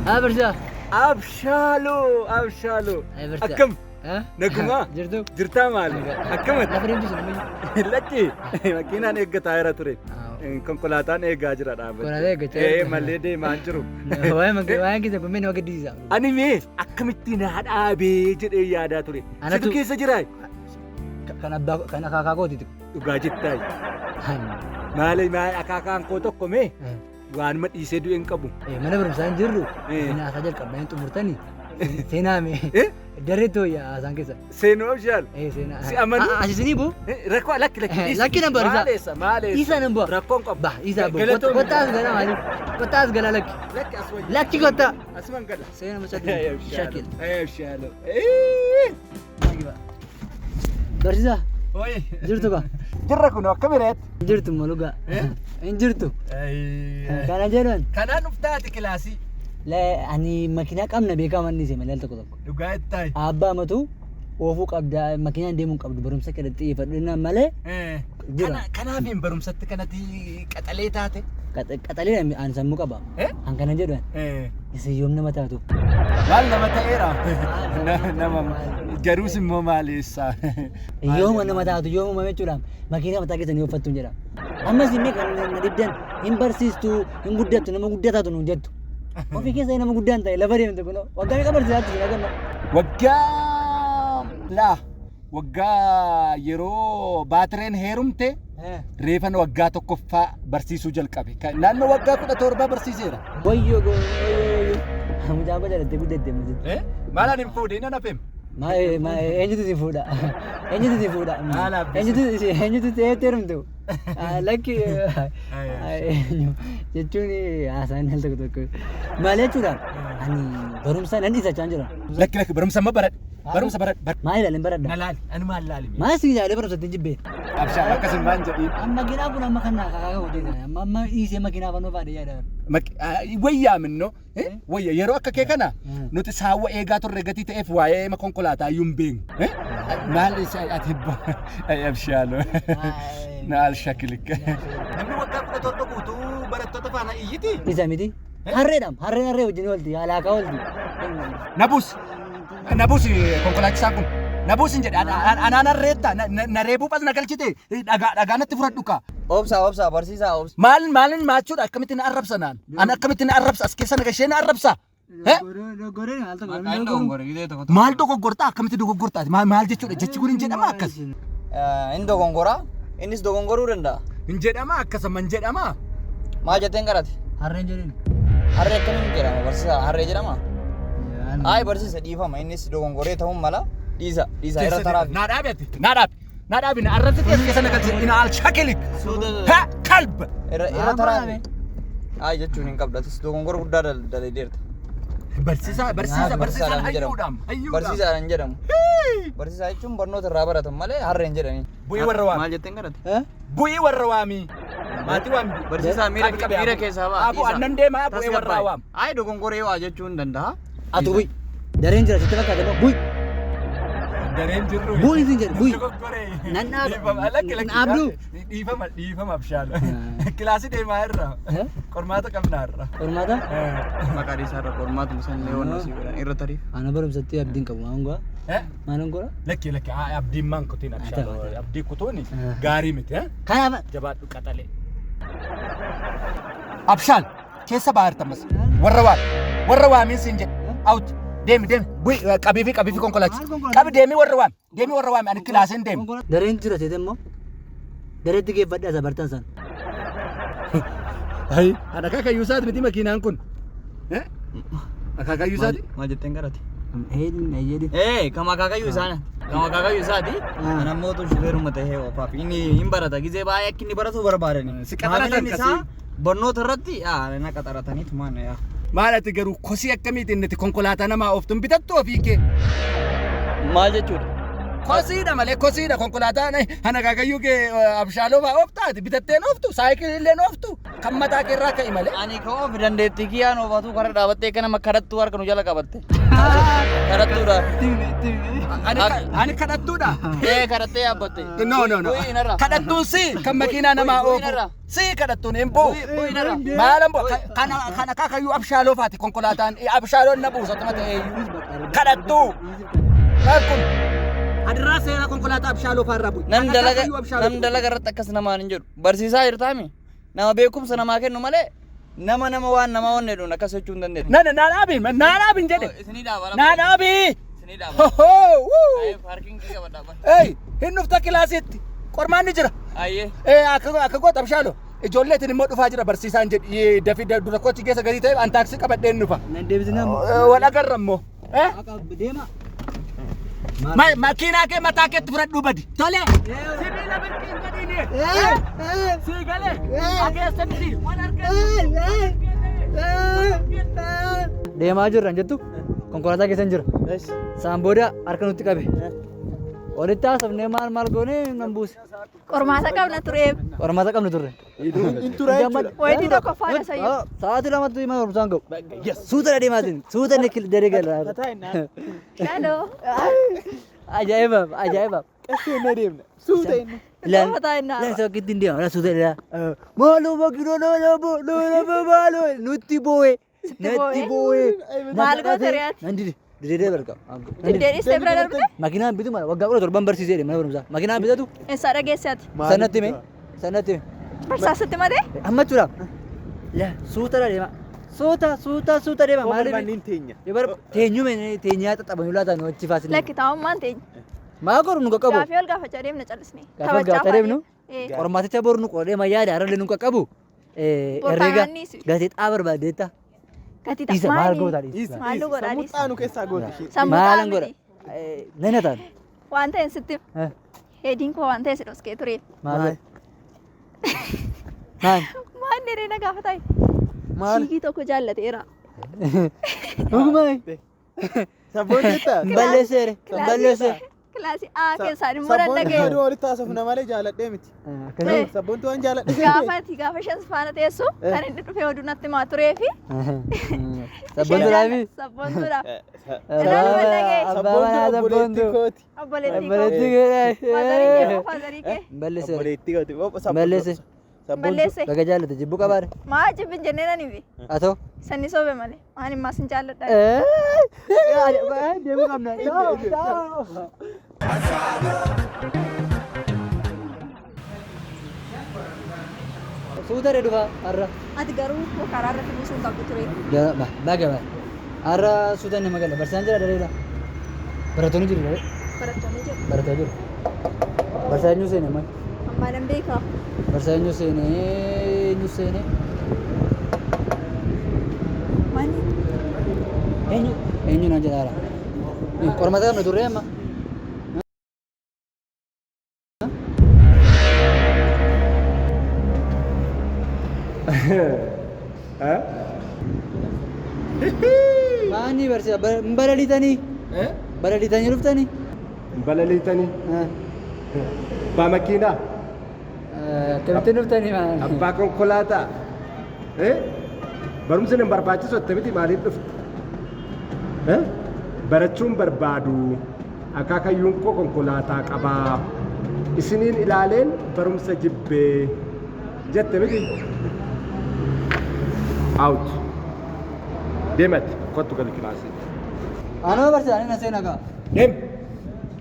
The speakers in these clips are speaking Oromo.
Barsiisaa. Abshaaloo. Akkam? Naguma? Jirtaa maali? Akkamatti? Lafa deemtu sun ammayyu. Lakki makiinaan eeggataa jira ture. Konkolaataan eegaa jira dhaabbate. Konkolaataa eeggachaa jira. Mallee deemaa hin jiru. Waan keessa kun nama gaddisiisa. Ani mee akkamittiin haa dhaabee jedhee yaadaa ture. Situ keessa jiraa? Kan akaakaa kooti. Dhugaa jettaa. Maali akaakaan koo tokko mee? Waanuma dhiisee du'e hin qabu. Mana barumsaa hin jirru. Haasaa jalqabanii xumurtanii. Seenaa mee? Daree tooyyaa haasaan keessa. Seenuu abshaal. Seenaa. Si amanuu? Asisini boo? Rakkoo lakki. Lakki nan barumsaa. Maaleessa. Isa nan boo. Rakkoon qabu. Bah isa boo. Kottaas gala maaliif? Kottaas gala lakki. Lakki as wajjin. Lakki kottaa. Asuman gala. Seenaa macha shakil. Abshaaloo. Barsiisaa. Oye. Jirtu kaa? Jirra kun akka bireet. Jirtu malugaa. Hin jirtu. Kana jedhan. Kanaan uftaati kilaasii. Ani makiinaa qabna beekaa manni isee malee tokko. Dhugaa ittaay. Abbaa matu oofuu qabda makiinaan deemuu qabdu barumsa kedatti xiyyeeffadhu malee. Kanaaf hin barumsatti kanatti qaxalee taate. Qaxalee ani sammuu qaba. An kana jedhan. Isa yoom nama taatu. Maal nama ta'eera? Nama jaruus immoo maaleessa. Yooma nama taatu yooma jechuudhaan makiinaa mataa keessanii uffattu jedha. Ammas inni kan na diddan hin barsiistu hin guddattu nama guddaa taatu nuun jettu. Ofii keessa nama guddaan ta'e lafa deemte kun waggaa meeqa barsiisaatti jira ganna? Waggaa yeroo baatireen heerumte reefan waggaa tokkoffaa barsiisuu jalqabe. Naannoo waggaa 17 barsiiseera. Wayyoo mucaa badalattee guddatte malee. Maalaan hin fuudhin na nafeem? Eenyutu si fuudha? Eenyutu si heerumte? Lakki jechuun haasaan al tokko maal jechuudhaan ani barumsa nan isa chaan jira. Lakki barumsa amma baradhu. Barumsa baradhu. Maal ilaalee baradha? Na laali. Ani maal laali? Maal si ilaalee barumsa ittiin jibbee? Abshaan akkasuma maan jedhiin. Makiinaa kun amma kan akaakaa hojjeta. Amma dhiisee makiinaa fannoo faadhe yaada. Wayyaa minnoo wayya yeroo akka kee kana nuti saawwa eegaa turre gatii ta'eef waa'ee konkolaataa iyyuu hin beeknu. Maal ati abshaaloo. Naal shakilik. Namni waggaa 17 guutuu barattoota faana iyyiti. Isa miti. Harree wajjin oolti alaakaa oolti. Nabus konkolaachisaan kun. Nabus hin jedhe anaan harreetta na reebuu pas na galchite dhagaa natti fudhadhu kaa. Obsa barsiisaa obsa. Maalin maachuudha akkamitti na arrabsa naan. An akkamitti na arrabsa as keessa na gashee na arrabsa. Maal dogoggortaa akkamitti dogoggortaa maal jechuudha jechi kun hin jedhama akkas. Inni dogongoraa innis dogongoruu danda'a. Hin jedhama akkasuma hin jedhama. Maal jetteen qarate? Harreen jedhani. Harree akkamiin jedhama barsiisaa harree jedhama? Ay barsiisa dhiifama innis dogongoree ta'uun mala dhiisa irra taraafi. Naa dhaabi na arrabsi keessa na galchite ina al shakilik. Kalb. Irra taraafi. Ay jechuun hin qabdatis dogongora guddaa daleedeerta. Barsiisaan hayyuudhaam. Barsiisaadhaan jedhamu. Barsiisaa jechuun barnoota irraa baratan malee harreen jedhanii. Bu'ii warra waami. Maal jetteen kadhate? Bu'ii warra waami. Maatii waami. Barsiisaa miira keessaa ba'a. Abu annan deemaa bu'ii warra waami. Ay dogongoree waa jechuun danda'a. Atu bu'i. Dareen jira sitti fakkaate moo bu'i. Dareen jirru. Bu'i isin jedhu bu'i. Nan dhaabdu. Dhiifama abshaala. Kilaasii deemaa irra. Qormaata qabnaa irra. Qormaata? Maqaa isaa irra qormaata misan leewwan asii godhan irra tariif. Ana barumsatti abdiin qabu maan go'a? Maalan godha? Lakki abdiin maan kutiin abshaala. Abdii kutuuni gaarii miti. Kanaaf jabaadhu qaxalee. Abshaal keessa baartamas warra waamiin siin jedhe out deemi bu'i qabii fi konkolaachisa qabi deemi warra waami ani kilaasiin deemi. Dareen jira seete immoo dareetti geeffadhaa isa bartaan san. Ana akaakayyuu isaati miti makiinaan kun. Akaakayyuu isaati? Maal jetteen kadhate? Kama akaakayyuu isaati. Ana mootu shufeeruma ta'ee oofaa fi inni hin barata gizee baay'ee akka inni baratu barbaadani. Maamileen isaa barnoota irratti na qaxarataniitu maana yaa. Maal ati garuu kosii akkamiitiin nuti konkolaataa namaa ooftuun bitattu ofii kee? Maal jechuudha? Kosiidha malee kosiidha konkolaataan hana kaakayyuu kee abshaaloo fa'aa ooftaati bitatteen ooftu saayikililleen ooftu kan mataa kee irraa ka'i malee. Ani ka oofi dandeettii kiyyaan oofatu karra dhaabattee kana makkarattuu harka nu jala qabatte. Karattuudha. Ani kadhattuudha. Karattee yaabbatte. No. Kadhattuun si kan makiinaa namaa oofu. Si kadhattuun hin bu'u. Maalan bu'u kan akaakayyuu abshaaloo fa'aati konkolaataan abshaaloon na buusa tuma ta'eeyyuu. Kadhattuu. Kun adirraa seera konkolaataa abshaaloo fa'aarraa bu'u. Nam dalaga irratti akkas namaan hin jedhu. Barsiisaa jirtaami. Nama beekumsa namaa kennu malee nama waan nama wanne dhuun akkas jechuu hin dandeettu. Naadhaabiin jedhe. Isinii dhaabala. Naadhaabii. Isinii dhaabala. Paarkingii qabadhaa. Hin dhufta kilaasitti. Qormaan ni jira. Ayyee. Akka goota abshaaloo. Ijoolleetiin immoo dhufaa jira barsiisaan jedhi dafi dura kochi keessa gadi ta'e an taaksii qabadheen dhufa. Nan deebisnaa Wal agarra immoo. deema. Makiinaa kee mataa keetti fudhadhuu badi. Tole. Sibiila birqiin gadiini. Sii galee. Akeessatti waan Deemaa jirran jettu konkolaataa keessan jira. Saan booda harka nutti qabe. Walitti haasofnee maal goonee nan buuse. Qormaata qabna ture. Qormaata qabna turre. Wayii tokko faana sayyu. Sa'aatii lamatti himaa qormaata gahu. Suuta deemaatiin. Suuta inni daree gala. Hello. Ajaa'iba. Qashee na deemna. Suuta inni. Lan sakkitti hin deema. Suuta dha. Maaloo bakiroo maaloo nutti boo'e. Maal goota re'aati? Nandidi. Didee barka. Didee istee bira darbite? Makiinaan bitu mala waggaa 17 barsiisee mana barumsaa. Makiinaan bitatu Eessaa dhageessaati? sanatti mee? Barsaasatti malee? Amma jira. La suuta deema. Suuta deema maaliif? Manni teenya. Teenyume teenyaa xaxaban laata nu achi faasin. Lakki taa'ummaan teenya. Maa goru nu qaqqabu. Gaafii ol gaafachaa deemna callisnee. Gaafii ol gaafachaa deemnu. Qormaaticha boru nu qoodee mayyaada harallee nu qaqqabu. Herreega gaazexaa barbaadeetta. Isa maal goota dhiisa. Maallu godhaa dhiisa. Sammuu keessaa goota. Maalan godha. Nana taate. Waan ta'een sitti heediin koo waan ta'e si dhoskee ture. Maal? Maal dheeree na gaafa ta'e? Maal? Siigii tokko jaallateera. Dhugumai. Sabboon jettaa? Balleesseere. Kilaasii A keessaan immoo nan dhaga'e. Sabboon walitti haasofna malee jaalladhee miti. Sabboontu waan jaalladhe. Gaafa shan faana teessu kan inni dhufee oduu natti maa turee fi. Sabboontu laafi. Sabboontu laafi. Sabboontu kooti. Obboleetti koo. Balleesseere. Obboleetti kooti. Balleesse. Balleesse. Baga jaallate jibbuu qabaare. Maa jibbin jennee nan hibi. Atoo. Sanni soobe malee. Waan hin maasin jaalladha. Deemuu qabna. Suuta dee dhufa har'a. Ati garuu karaa irratti buusuu qabdu ture. Baga. Har'a suuta nama gala. Barsiisaan jira dareera. Barattoonni jiru daree. Barattoonni jiru. Barataa jiru. Barsiisaan eenyu seene maal? Ammaa nan beekaa. Barsiisaan eenyu seene. Maani? Eenyu naan jedhaara. Qormaata qabna turre amma. Maani barsiisa balaliitanii dhuftanii. Balaliitanii. Abbaa makiinaa. Akkamitti dhuftanii maal? Abbaa konkolaataa. Barumsi hin barbaachisu akkamitti maaliif dhufte? Barachuun barbaadu akaakayyuun koo konkolaataa qabaa. Isiniin ilaaleen barumsa jibbee jette miti. Out. Deemati kottu gali kilaasii. Anoo barsiisaan na seena gaa. Deem.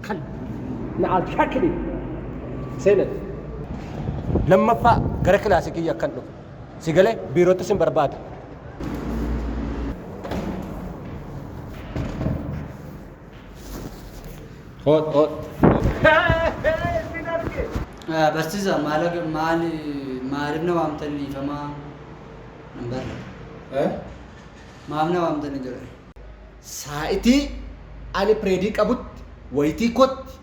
Kan. Na alshakili. Seenati. Lammaffaa gara kilaasii kiyya akkan dhufu. Si galee biirootti sin barbaada. Hot. Barsiisa maaliif na waamtanii famaa nan barra. Maaf na waamtanii jira. Saa'itii ani pireedii qabutti wayitii kotti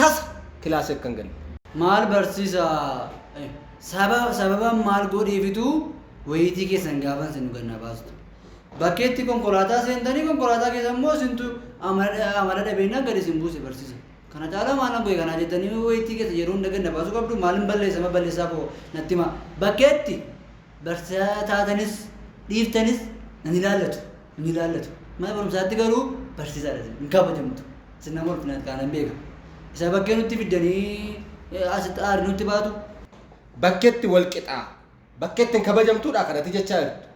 tasa kilaasii akkan galu. Maal barsiisa sababa maal godheefitu wayitii keessan gaafan sin gannaa baastu. Bakkeetti konkolaataa seentanii konkolaataa keessa immoo sintu amala dhabeenyaa gadi sin buuse barsiisa. Kana caalaa maal bu'e kana jettanii wayitii keessa yeroo hunda ganna baasuu qabdu maalin balleessa ma balleessaa koo natti hima bakkeetti barsiisaa taatanis dhiiftanis nan ilaallatu mana barumsaatti garuu barsiisaadha hin kabajamtu isin nama ulfinaat kanan beeka isa bakkee nutti fiddanii asitti aari nutti baatu Bakkeetti wal qixaa. Bakkeetti hin kabajamtuudha kanatti jechaa jirtu.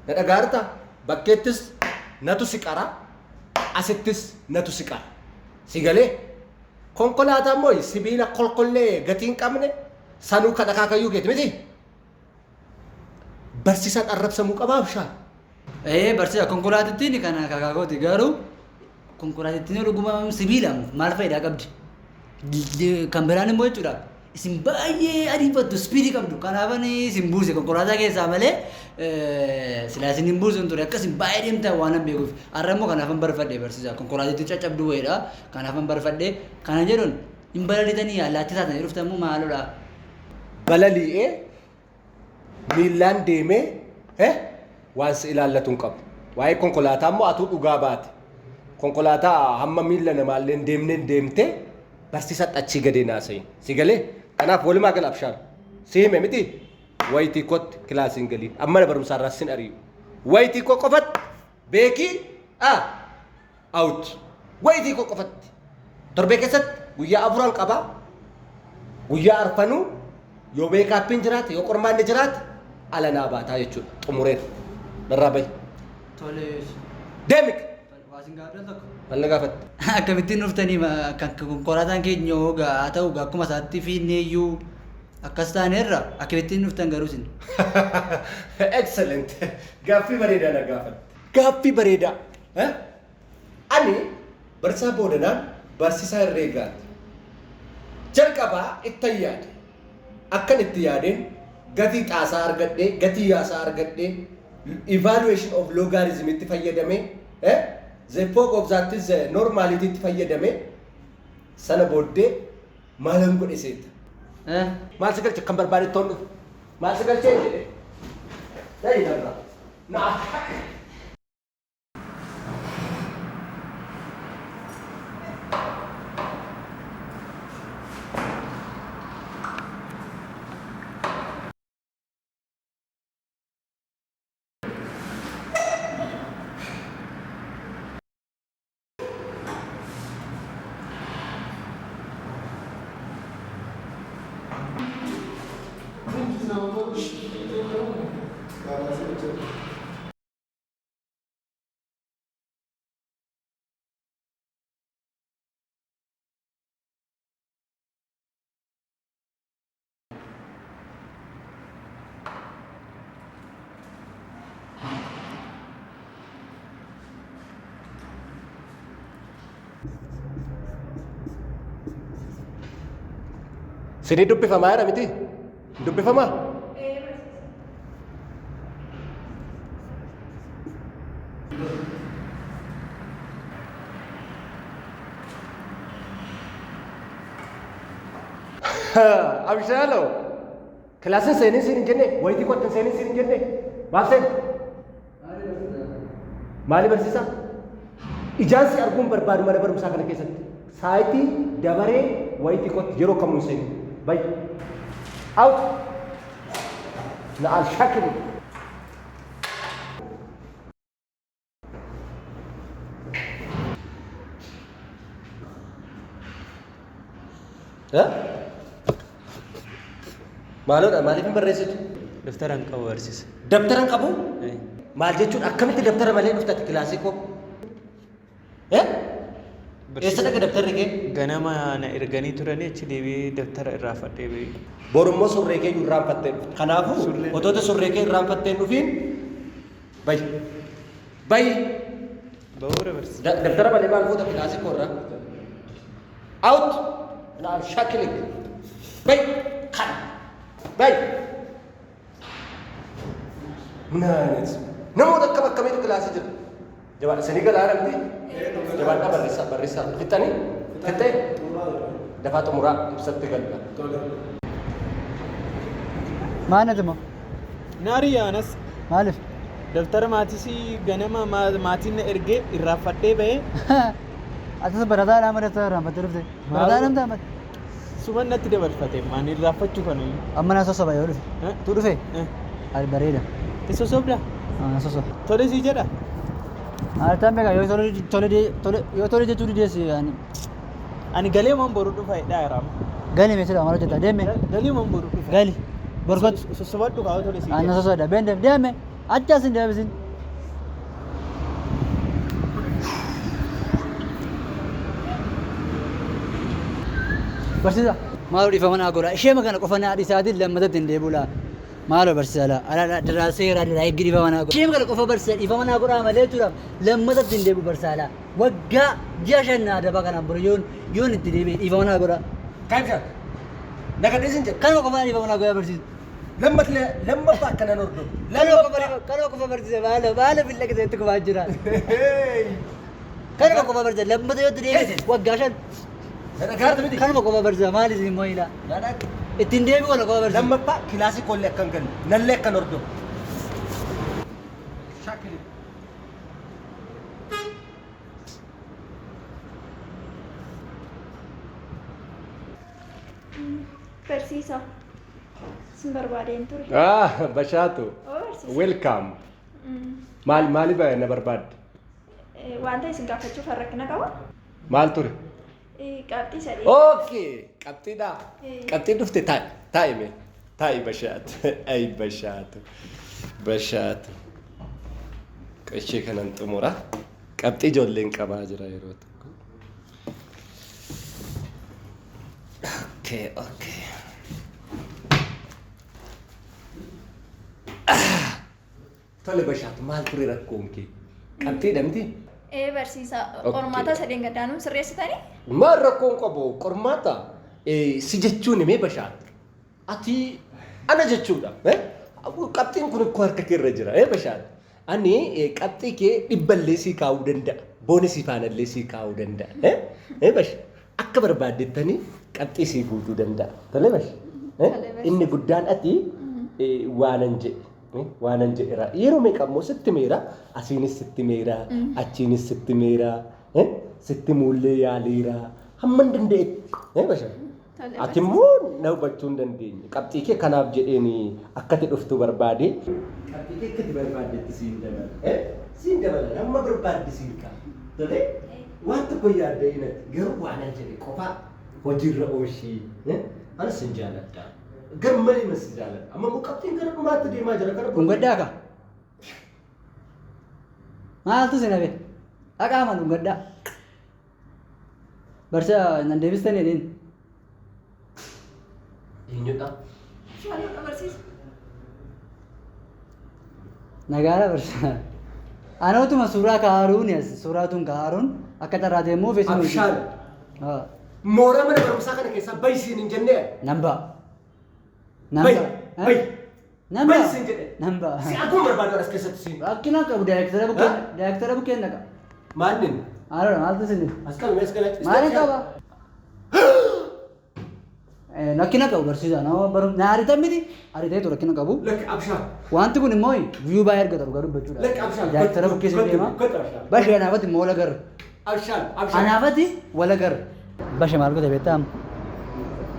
Na dhagaarta bakkeettis natu si qara asittis natu si qara. Si galee konkolaataa immoo sibiila kolkollee gatii hin qabne sanuu kan akaakayyuu keeti miti. Barsiisaan arrabsamuu qabaa bishaan. barsiisa konkolaatittiin kana akaakakooti garuu konkolaatittiin dhuguma sibiila maal faayidaa qabdi kan biraan immoo jechuudha isin baay'ee ariifattu spiidii qabdu kanaafani isin buuse konkolaataa keessaa malee silaa isin hin buusun ture akka isin baay'ee deemtan waan hin beekuuf har'a immoo kanaafan barfadhe barsiisa konkolaatitti caccabduu wayiidha kanaafan barfadhe kana jedhuun hin balaliitanii allaatti taatan dhuftan immoo maalodha. Balali'ee miillaan deemee waan si ilaallatu hin qabu. Waa'ee konkolaataa immoo atuu dhugaa baate. Konkolaataa hamma miilla namaallee deemtee barsiisatti achii gadee naasa'in. Si galee kanaaf walumaa gala abshaan. Si hime miti wayitii kotti kilaasiin galii amma na barumsaa irraa sin ari'u. Wayitii koo qofatti beekii awuti. Wayitii koo qofatti torbee keessatti guyyaa afuran qabaa guyyaa arfanuu yoo beekaappiin jiraate yoo qormaanni jiraate ala naa baataa jechuudha xumureera narraa bahi. Tole. Deemik. Waasin gaafatan tokko. Maal gaafatte? Akkamittiin dhuftanii kan konkolaataan keenya haa ta'u akkuma isaatti fiinneeyyuu akkas taaneerra akkamittiin dhuftan garuu isin. Excellent. Gaaffii bareedaa na gaafatte. Gaaffii bareedaa. Ani barsiisaa boodanaan barsiisaa herreegaati. Jalqabaa ittan yaade. Akkan itti yaadeen gatii xaasaa argadhee gatii yaasaa argadhee evaluation of logarithm itti fayyadamee the form of that is normality itti fayyadamee sana booddee maalan godhe seeta. Maal si galche kan barbaade toon dhufu maal si galchee jedhee dayi darraa naa. Sini dubbifamaa jira miti? Dubbifamaa? Abishaaloo kilaasin seenii siin hin jenne wayitii kottan seenii siin hin jenne maaf seenu? Maali barsiisaa? Ijaansi arguun barbaadu mana barumsaa kana keessatti saayitii dabaree wayitii kotti yeroo kamuu hin seenu. Bye. Out. Naal shakili. Maalodha maaliif hin barreessitu? Daftaran qabu barsiisa. Daftaran qabu? Maal jechuun akkamitti daftara malee dhuftati kilaasii koo? Eessa dhaqa daftarri kee? Ganama na erganii turanii achi deebi'ee daftara irraanfadhee ba'e. Borummoo surree kee irraanfattee dhufte. Kanaafuu otoota surree kee irraanfattee dhufiin bayi. Bayi. Ba'uura barsiisa. Daftara malee maal fuuta kilaasii koo irraa? Out. Naal shakili. Bayi. Kan. Bayi. Naanis. Namoota akkam akkamiitu kilaasii jira? Jawaan sanii galaa ramti? Jawaan barreessaa. Fixanii? Fixee? Dafaa xumuraa ibsatti galga. Maanati moo? Naari yaanas Atas barataa lama dhata raamfattee dhufte. Barataa namta amma. Suman natti dabarfate maan irraanfachuu kana. Amma na sosoba yoo dhufe. Tu dhufe? Ari bareeda. Isa sobda. Sosoba. Tole sii jedha. Artaan beekaa yoo tole jechuu dideessi yaani. Ani galee man boru dhufa hidhaa jiraama. Gali meeshaa maal hojjeta deeme. Galee man boru dhufa. Gali. Borkot. Sosobadhu kaa tole sii jedha. Ana sosoda bende deeme. Achaasin deebisin. Barsiisa. Maaloo dhiifama naa godha. Ishee makana qofa naa dhisaatiin lammatatti hin deebi'u laa. Maaloo barsiisa laa. Ala daraa seeraa daraa eeggi dhiifama naa godha. Ishee makana qofa barsiisa dhiifama naa godhaa malee turam lammatatti hin deebi'u barsiisa laa. Waggaa ji'a shan naa daba kanaan bira yoon itti deebi'e dhiifama naa godha. Kaayibsaan. Nagadheesin jedha. Kanuma qofa dhiifama naa godha barsiisa. Lammaffaa akkanaan hordofu. Kanuma qofa barsiisa baala billa keessatti kufaa jira. Kanuma qofa barsiisa lammata yoo itti deebi'e waggaa shan. Kanuma qofa barsiisa maaliif immoo ila ittiin deebi'u wala qofa barsiisa. Lammaffaa kilaasii kollee akkan galu nallee akkan hordofu. Barsiisa. Sin barbaadeen ture. Bashaatu. Barsiisa. Welcome. Maali na barbaadde? Wanta isin gaafachuuf rakkina qaba. Maal ture? Qabxii sadii. Okay, qabxiidha. Qabxii dhufte taa'i mee. Taa'i bashaatu. Ay bashaatu. Bashaatu. Qashee kanan xumura. Qabxii ijoolleen qabaa jira yeroo tokko. Okay. Tole bashaatu maal ture rakkoon kee? Qabxiidha miti? Barsiisa. Qormaata sadeen gaddaanuu sirreessitanii? Maal rakkoon qabu qormaata? Si jechuun himee bashaatu. Ati ana jechuudha. Qabxiin kun akkoo harka kee irra jira bashaatu. Ani qabxii kee dhibballee sii kaa'uu danda'a. Boonisii faanallee sii kaa'uu danda'a. Basha akka barbaaddettanii qabxii sii guutuu danda'a. Tole basha. Inni guddaan ati waanan jedhe. Waanan jedheera. Yeroo meeqa immoo sitti meera. Asiinis sitti meera. Achiinis sitti meera. Sitti muullee yaaleera. Hamman danda'etti. Basha. Ati immoo na hubachuu hin dandeenye. Qabxii kee kanaaf jedheen akkati dhuftu barbaade. Qabxii kee akkati barbaaddetti siin dabala. Siin dabala. Amma barbaadde siin qaba. Tole waan tokko yaadda inatti garuu waanan jedhe qofaa hojiirra ooshii. Anas hin jaaladha. Gammalee mas jaaladha. Amma immoo qabxiin kana dhumaatti deemaa jira. Kun gaddaa ka? Maaltu si nafe? Dhaqaaman kun gaddaa. Barsiisa nan deebistanii jedheen. Eenyudha? Shaaludha barsiisa. Nagaadha barsiisa. Anootuma suuraa kaaruun suuraatuun kaaruun akka tarraa deemuu feesii nuti. Abshaal. Mooraa mana barumsaa kana keessaa bayisiin hin jennee. Namba. Bay. Namba. Bayisiin jedhe. Namba. Si akkuma barbaadu as keessatti siin. Rakkina qabu daayirektara bukkeen naqa. Maalin? Aaroon maaltu sinni? As qabame as galatti. Maali qaba? Rakkina qabu barsiisa nama barumsa na ariitan miti ariiteetu rakkina qabu. Lakki abshaal. Wanti kun immoo viiyuu baay'ee argata dhugaa dubbachuudha. Lakki abshaal. Daayirektara bukkee sin deema. Bashee anaafatti immoo wala garra. Abshaal. Abshaal. Anaafatti wala garra. Bashee maal goota beektaa?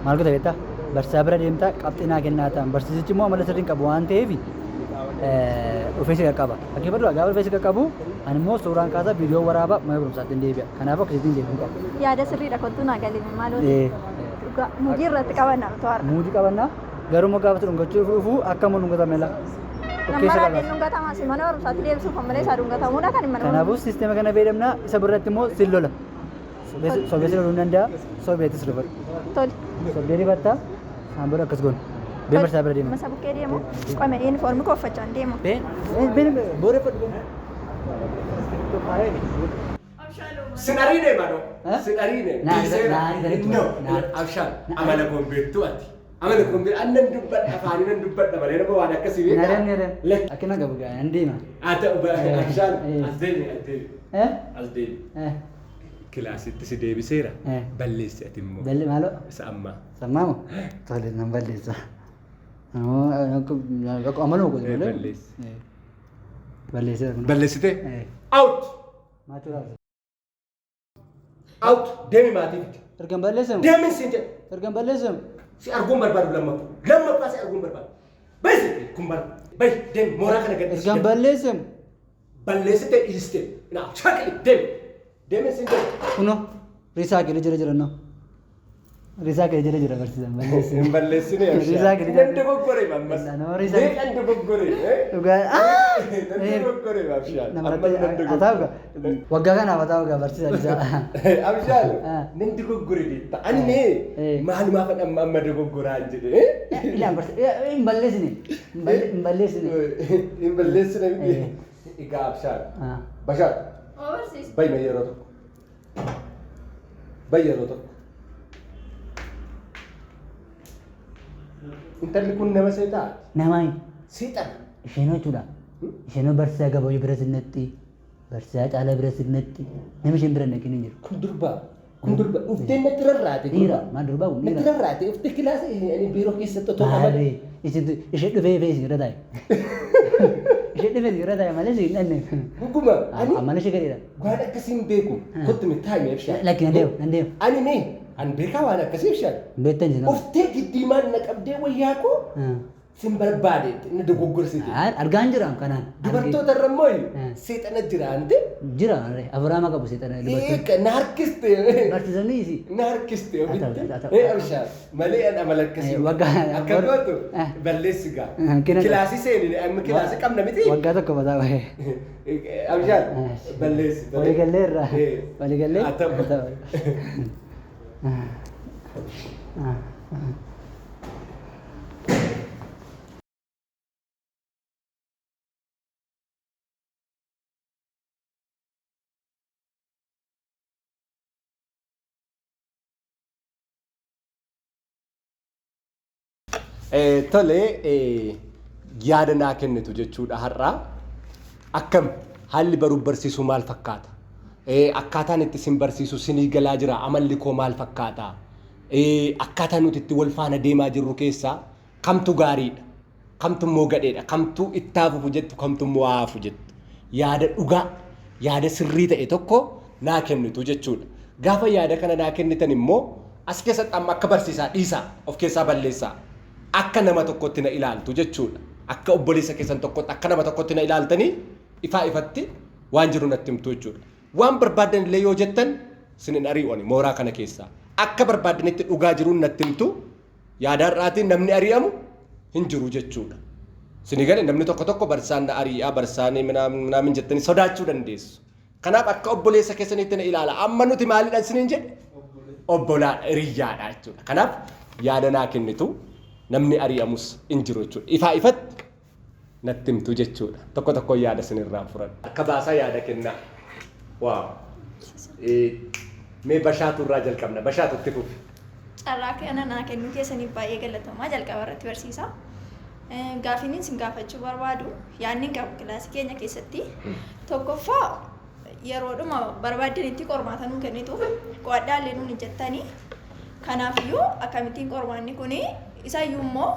Maal goota beektaa? Barsiisaa bira deemtaa qabxii naa kennaa ta'an barsiisichi immoo amala sirriin qabu waan ta'eef dhufee si qaqqaba. Fakkeeffadhu gaafa dhufee si qaqqabu ani immoo suuraan kaasaa viidiyoo waraabaa mana barumsaatti hin deebi'a. Kanaaf akkasitti deebi'uu qaba. Yaada sirriidha kottuu naa galime maaloo mujii irratti qabannaa to'ara. Mujii qabannaa garuu immoo gaafa dhungachuu dhufu akka immoo dhungatame la. Nammaraan dhungatamas mana barumsaatti deebisuuf ammalee isaa dhungatamuudha kan hin mana. Kanaafuu siisteema kana fayyadamnaa isa birratti immoo sin lola. Sobeessi loluu hin danda'a sobeettis rifatu. Tole. Sobdee dibattaa isaan booda akkas goona. Been barsiisaa bira deema. Masa bukkee deemu qome yuunifoormii koo uffachaan deemu. Been booreffadhu. Sinarii deema no? Sinarii deema. No. Abshaal. Amala gombeettu ati. Amala gombeettu annan dubbadha afaanii nan dubbadha malee nama waan akkasii beekaa. Nareen. Akkana qabu gaa nan deema. Haa ta'u Abshaal as deemi. As deemi. Kilaasitti si deebiseera. Balleessi ati immoo. Maaloo? Isa ammaa. Sammaa moo? Tole nan balleessa. Amaluma gosa malee. Balleessi. Balleesseera kun. Balleessite? Out! Maatii Out. Deemi maatii fiti. Ergan balleessamu. Deemi siin jedhe. Ergan balleessamu. Si arguun barbaadu lammaffaa. Lammaffaa si arguun barbaadu. Bayi si kun bar. Bayi deemi mooraa kana gadi. Ergan balleessamu. Balleessite dhiiste. Naa shaakili deemi. Deemi siin jedhe. Kuno risaa kee jira no. Risaa kee jira barsiisan balleessamu. Hin balleessine Risaa kee jira. Nan dogoggore mammas. Nama risaa. Nan dogoggore. Dhugaa. Nan dogoggore babshaan. Ataaga waggaa kanaaf ataaga barsiisa risaa. Abshaan nan dogoggore jeetta. Ani mee maalumaaf amma dogoggoraa hin jedhe. Ilaan barsiisa hin balleessine. Hin balleessine. Hin balleessine. Egaa abshaan. Bashaan. Overseas. Bayi mee yeroo tokko. Bayi yeroo tokko. Intalli kun nama seetaa? Namaay. Seetan. Isheenoo jechuudha. Isheenoo barsiisaa gabaayuu bira sinnetti. Barsiisaa caalaa bira sinnetti. Nama isheen bira naqin hin jiru. Kun durbaa. Kun durbaa. Uftee natti rarraate. Dhiira. Maal durbaa kun dhiira. Natti rarraate. Uftee kilaasii biiroo keessatti otoo Maarree. Ishee dhufee feesi irra taa'e. Ishee dhufee irra taa'e malee siin dhanne. Dhuguma. Amala ishee gadheedha. Waan akkasiin beeku. Kottu mi taa'ime ibshaa. Lakki nan deemu. Ani mee an beekaa waan akkasii ibshaa. Beektan jiru. Uftee giddiimaan na qabdee wayyaa koo sin barbaade inni dogoggorsite. Argaan jira kanaan. Dubartoota irra immoo seexana jira ante. Jira Abiraama qabu seexana dubartoota. Na harkiste. Barsiisanii isi. Na harkiste ofitti. Ata. Abshaa malee an amala akkasii. Waggaa. Akka gootu balleessi gaa. Kilaasii seeni amma kilaasii qabna miti. Waggaa tokko mataa bahee. Abshaan balleessi. Waliigallee irraa. Waliigallee. Haa ta'u. Tole yaada naa kennitu jechuudha har'aa. Akkam haalli baruu barsiisuu maal fakkaata? Akkaataan itti sin barsiisu sinii galaa jira amalli koo maal fakkaata? Akkaataan nuti itti wal faana deemaa jirru keessaa kamtu gaariidha? Kamtu immoo gadheedha? Kamtu itti hafuuf jettu? Kamtu immoo haafu jettu? Yaada dhugaa, yaada sirrii ta'e tokko naa kennitu jechuudha. Gaafa yaada kana naa kennitan immoo as keessatti amma akka barsiisaa dhiisaa of keessaa balleessaa. Akka nama tokkotti na ilaaltu jechuudha. Akka obboleessa keessan tokkotti akka nama tokkotti na ilaaltanii ifaa ifatti waan jiru natti himtu jechuudha. Waan barbaadan illee yoo jettan sinin ari'ooni mooraa kana keessaa. Akka barbaadanitti dhugaa jiruun natti himtu yaada har'aatiin namni ari'amu hin jiru jechuudha. Sini gale namni tokko tokko barsaan na ari'aa barsaan minaamin jettanii sodaachuu dandeessu. Kanaaf akka obboleessa keessanitti na ilaala. Amma nuti maaliidhaan sinin jedhe? Obbolaadha hiriyyaadha jechuudha. Kanaaf yaada naa kennitu. Namni ari'amus hin jiru jechuudha. Ifaa ifatti natti himtu jechuudha. Tokko tokko yaada sinirraa furan. Akka baasaa yaada kennaa. Waaw. Mee Bashaatu irraa jalqabna. Bashaatu itti fufi. Carraa kana naa kennuu keessaniif baay'ee galatoomaa jalqaba irratti barsiisa. Gaafiin sin gaafachuu barbaadu yaadni qabu kilaasii keenya keessatti tokkoffaa yeroodhuma barbaadanitti qormaata nuu kennitu qo'adhaallee nuun jettanii kanaafiyyuu akkamittiin qormaanni kuni isaayyuu immoo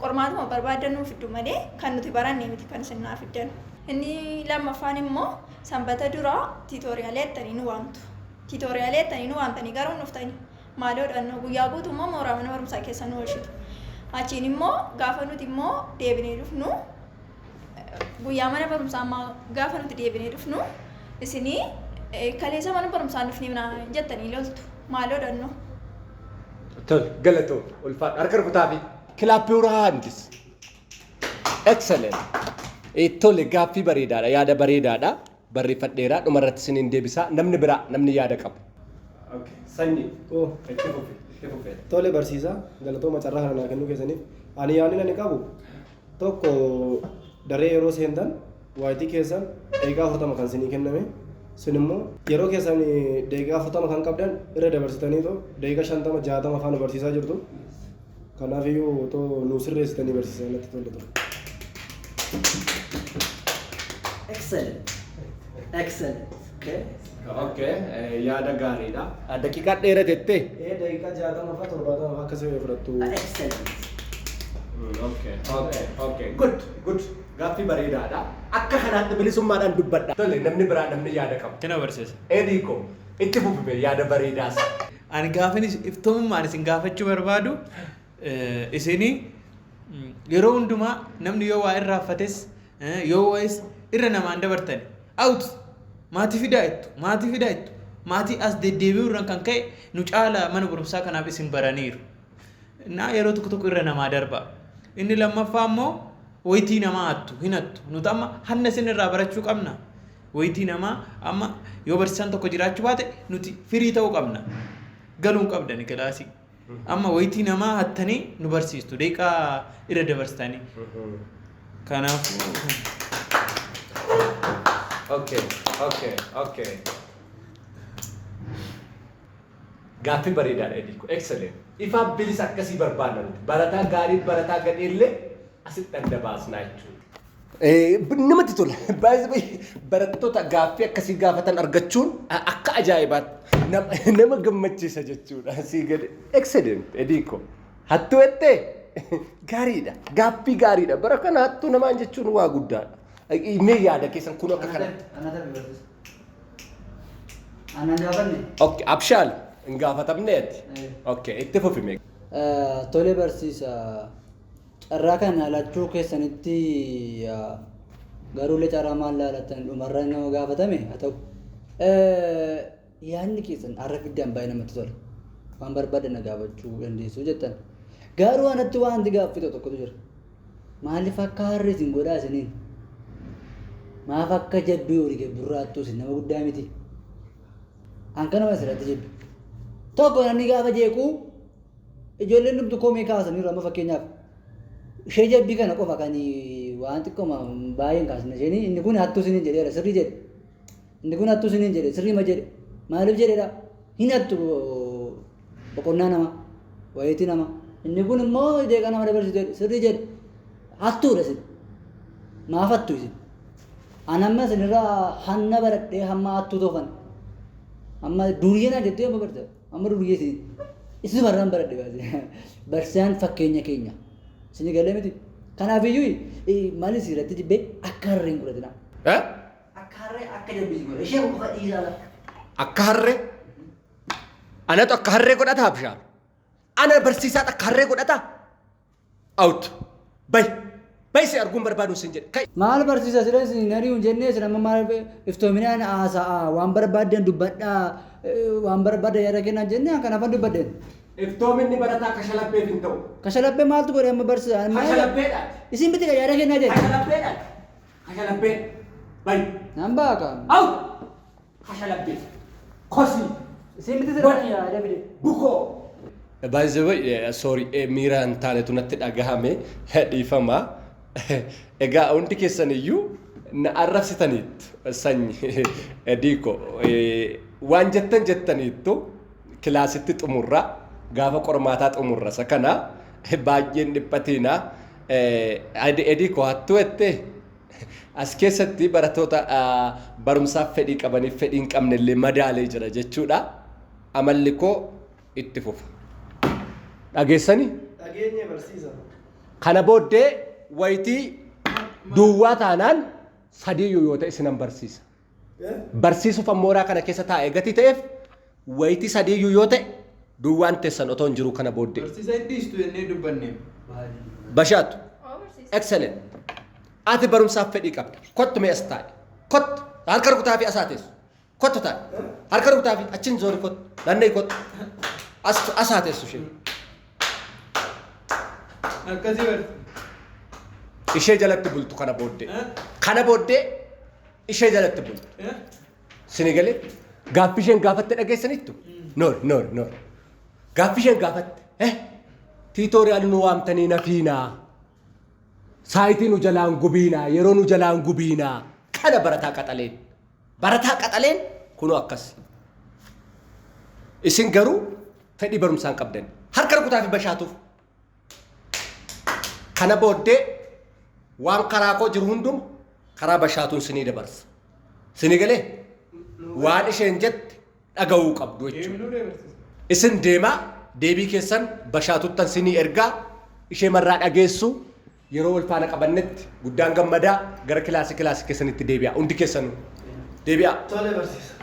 qormaatuma barbaadanuu fiddu malee kan nuti barannee miti kan isin naa fiddan. Inni lammaffaan immoo sanbata dura tiitooriyaalee jettanii nu waamtu. Tiitooriyaalee jettanii nu waamtanii garuu nuftanii maaloodhaan guyyaa guutummaa mooraa mana barumsaa keessa nu oolchitu. Achiin immoo gaafa nuti immoo deebinee dhufnu guyyaa mana barumsaa ammaa gaafa nuti deebinee dhufnu isinii kaleessa mana barumsaa dhufnee jettanii loltu maaloodhaan nu. Tol galatoo ulfaadha harka rukutaa fi kilaappii uraantis. Excellent. Tole gaaffii bareedaadha yaada bareedaadha barreeffadheeraa dhumarratti isiniin deebisaa namni biraa namni yaada qabu. Sanyii. Itti fufi. Tole barsiisaa galatooma carraa kana naa kennuu keessaniif ani yaadni ani qabu tokko daree yeroo seentan waayitii keessan eegaa 40 kan isinii kenname sun immoo yeroo keessan deegaa 40 kan qabdan irra dabarsitanii too deegaa 50 60 afaan barsiisaa jirtu kanaafiyyuu too nu sirreessitanii barsiisaa natti tolle ture. Excellent. Excellent. Okay. Okay, yaada gaariidha. Daqiiqaa dheeratettee? Daqiiqaa 60 fa'aa 70 fa'aa akkasii fudhattu. Excellent. Okay. Good. Gaaffii bareedaadha. Akka kanaatti bilisummaadhaan dubbadha. Tole namni biraa namni yaada qabu. Kena barsiisa. Ediko Itti fufi yaada bareedaas. Ani gaafan iftoomummaan isin gaafachuu barbaadu isinii yeroo hundumaa namni yoo waa irraaffates yoo waa'is irra namaan dabartan out maatii fidaa jettu maatii as deddeebi'uu irraan kan ka'e nu caala mana barumsaa kanaaf isin baraniiru. Naa yeroo tokko irra namaa darba. Inni lammaffaa immoo wayitii namaa hin hattu. Nuti amma hanna isin irraa barachuu qabna. Wayitii namaa amma yoo barsiisaan tokko jiraachuu baate nuti firii ta'uu qabna. Galuun qabdani kilaasii. Amma wayitii namaa hattanii nu barsiistu deeqaa irra dabarsitanii. Kanaafuu. Okay. Gaaffii bareedaadha Ediko. Excellent. Ifaan bilis akkasii barbaadna nuti. Barataa gaarii barataa gadheellee asitti adda baasnaa jechuudha. Namatti tola. Barattoota gaaffii akkasii gaafatan argachuun akka ajaa'ibaatti nama gammachiisa jechuudha. Asii gadi. Excellent Ediko. Hattuu ettee gaariidha. Gaaffii gaariidha. Bara kana hattuu namaan jechuun waa guddaadha. Mee yaada keessan kun akka kanatti. Anaan gaafanne. Okay, abshaal. Hin gaafatamneeti. Okay, itti fufime. Tole barsiisa. Carraa kana lachuu keessanitti garuulee carraa maal laalatan dhumarraa nama gaafatame haa ta'u. Yaadni keessan har'a fiddaan baay'ee namatti tola. Waan barbaadan na gaafachuu dandeessu jettan. Garuu anatti wanti gaaffii tokkotu jira. Maaliif akka harree isin godhaa isiniin? Maaf akka jabbii horii burraattuu isin nama guddaa miti? Hanqa nama asirratti jibbi. Tokko namni gaafa jeequu ijoolleen dhumtu koomee kaasaniiru amma fakkeenyaaf. Ishee jabbii kana qofa kan waan xiqqooma baay'een kaasna isheen inni kun hattuu isiniin jedheera sirrii jedhe. Inni kun hattuu isiniin jedhe sirrii ma jedhe. Maaliif jedheedha? Hin hattu boqonnaa nama wayitii nama. Inni kun immoo deeqa nama dabarsitu sirrii jedhe. Hattuudha isin. Maaf hattu isin? An amma isinirraa hanna baradhee hamma hattuu toofan. Amma durii na jettee amma barta. Amma durii isin. Isin barraan baradhe baase. Barsiisaan fakkeenya keenya. Isin galee miti. Kanaafiyyuu maali sirratti jibbee akka harreen godhatina. Akka harree akka jabbii godha. Ishee qofa dhiisaa. Akka harree? Anatu akka harree godhata abshaal. Ana barsiisaadha akka harree godhata. Out. Bay si arguun barbaadu sin jedhe. Maal barsiisa siree isin hariiwwan jennee isin amma maal iftoominaan haasa'a waan barbaadan dubbadhaa waan barbaadan yaada kennaa jennee kan afaan dubbadeen. Iftoominni barataa kashalabbeef hin ta'u. Kashalabbee maaltu godhe amma barsiisa? Kashalabbeedhaati. Isin biti yaada kennaa jenne. Kashalabbeedhaati. Kashalabbee. Bay. Nan baaka. Out. Kashalabbee. Kosi. Isin biti siree yaada bide. Bukoo. By the way, sorry, miiraan taanetu natti dhagahame dhiifama. Egaa hundi keessan iyyuu na arrabsitaniittu sanyi Ediko waan jettaniittu kilaasitti xumurra gaafa qormaataa xumurra isa kana baay'een dhiphatiina Ediko hattuu ettee as keessatti barattoota barumsaaf fedhii qabaniif fedhii hin qabnellee madaalee jira jechuudha. Amalli koo itti fufa. Dhageessanii? Dhageenye barsiisa. Kana booddee wayitii duwwaa taanaan sadiiyyuu yoo ta'e isinan barsiisa. Barsiisuuf ammooraa kana keessa taa'ee gatii ta'eef wayitii sadiiyyuu yoo ta'e duwwaan teessan otoo hin jiru kana booddee. Barsiisa dhiistu jennee dubbanneef. Bashaatu. Excellent. Ati barumsaaf fedhii qabda. Kottu mee as taa'e. Kottu. Harka rukutaa fi asaa teessu. Kottu taa'e. Harka rukutaa fi achiin zoori kottu. Naanna'ii kottu. Asaa teessu ishee. Akkasii barsiisa. Ishee jalatti bultu kana booddee. Kana booddee ishee jalatti bultu. Sinigalee gaaffii isheen gaafatte dhageessanittu? Noor. Gaaffii isheen gaafatte. Tiitooriyaal nu waamtanii nafiinaa. Saayitii nu jalaan gubiinaa. Yeroo nu jalaan gubiinaa. Kana barataa qaxaleen. Barataa qaxaleen kunoo akkas. Isin garuu fedhii barumsaan qabdan. Harka rukutaa fi bashaatuuf. Kana booddee waan karaa koo jiru hunduma karaa bashaatuun sinii dabarsa. Sinii galee waan isheen jette dhaga'uu qabdu jechuudha. Isin deemaa deebii keessan bashaatuttan sinii ergaa ishee marraa dhageessu yeroo wal faana qabannetti guddaan gammadaa gara kilaasii keessanitti deebi'a. Hundi keessanuu deebi'a. Tole barsiisa.